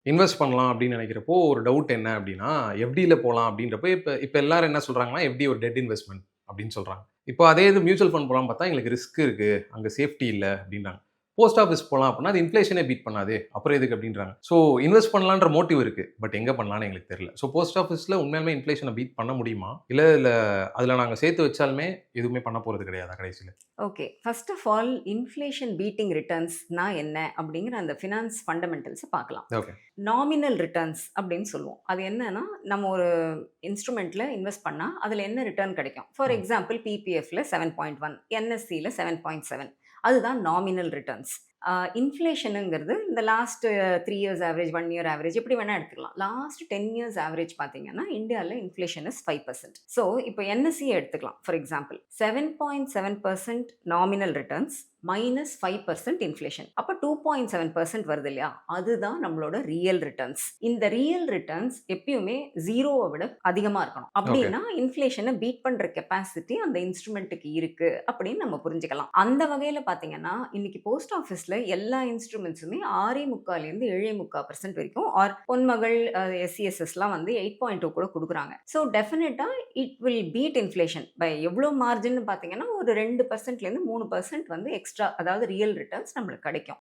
Invest பண்ணலாம் அப்படின்னு நினைக்கிறப்போ ஒரு டவுட் என்ன அப்படின்னா, எஃப்டில போலாம் அப்படின்றப்போ இப்ப இப்ப எல்லாரும் என்ன சொல்றாங்கன்னா, எஃப்டி ஒரு டெட் இன்வெஸ்ட்மென்ட் அப்படின்னு சொல்றாங்க. இப்போ அதே இது மியூச்சுவல் ஃபண்ட் போலாம்னு பார்த்தா எங்களுக்கு ரிஸ்க் இருக்கு. அங்க சேஃப்டி இல்ல அப்படின்றாங்க. போஸ்ட் ஆஃபிஸ் போலாம் அப்படின்னா, அது இன்ஃப்ளேஷனே பீட் பண்ணாதே. அப்புறம் எதுக்கு அப்படின்றாங்க. ஸோ இன்வெஸ்ட் பண்ணலான்ற மோட்டிவ் இருக்கு. பட் எங்க பண்ணலாம்னு எங்களுக்கு தெரியல. ஸோ போஸ்ட் ஆஃபிஸ்ல உண்மையாலுமே இன்ஃப்ளேஷன பீட் பண்ண முடியுமா? இல்ல அதுல நாங்க சேர்த்து வச்சாலுமே எதுவுமே பண்ண போறது கிடையாதா கடைசில? Okay. First of all inflation beating ரிட்டர்ன்ஸ்னா என்ன? அப்படிங்கிற அந்த ஃபினான்ஸ் ஃபண்டமெண்டல்ஸ பார்க்கலாம். ஓகே. நாமினல் ரிட்டர்ன்ஸ் அப்படின்னு சொல்லுவோம். அது என்னன்னா, நம்ம ஒரு இன்ஸ்ட்ருமென்ட்ல இன்வெஸ்ட் பண்ணா, அதுல என்ன ரிட்டர்ன் கிடைக்கும்? ஃபார் ம். எக்ஸாம்பிள் பிபிஎஃப்ல 7.1, என்எஸ்சில 7.7 அதுதான் நாமினல் ரிட்டர்ன்ஸ். இன்ஃப்ளேஷனுங்கிறது இந்த last 3 years average, 1 year average எப்படி வேணா எடுத்துக்கலாம். லாஸ்ட் 10 இயர்ஸ் ஆவரேஜ் பார்த்தீங்கன்னா, இந்தியால இன்ஃப்ளேஷன் இஸ் 5%. ஸோ, இப்போ என்எஸ்சிய எடுத்துக்கலாம். For example 7.7% nominal returns -5% inflation. அப்ப 2.7% வருது இல்லையா? அதுதான் நம்மளோட ரியல் ரிட்டர்ன்ஸ். இந்த ரியல் ரிட்டர்ன்ஸ் எப்பயுமே 0வ விட அதிகமா இருக்கணும். ஓகே. அப்படின்னா இன்ஃப்ளேஷன பீட் பண்ற கெப்பாசிட்டி அந்த இன்ஸ்ட்ருமென்ட்க்கு இருக்கு அப்படின்னு நம்ம புரிஞ்சுக்கலாம். அந்த வகையில பார்த்தீங்கன்னா, இன்னைக்கு போஸ்ட் ஆஃபிஸ்ல எல்லா இன்ஸ்ட்ருமென்ட்ஸுமே 6.25 லேருந்து 7.25% வரைக்கும் பொன்மகள் எஸ்சிஎஸ்எஸ்லாம் வந்து 8.2 கூட குடுக்குறாங்க. So definitely it will beat inflation by எவ்வளோ மார்ஜின்னு பார்த்தீங்கன்னா, ஒரு 2% லேருந்து 3% வந்து எக்ஸ்ட்ரா அதாவது ரியல் ரிட்டர்ன்ஸ் நம்மளுக்கு கிடைக்கும்.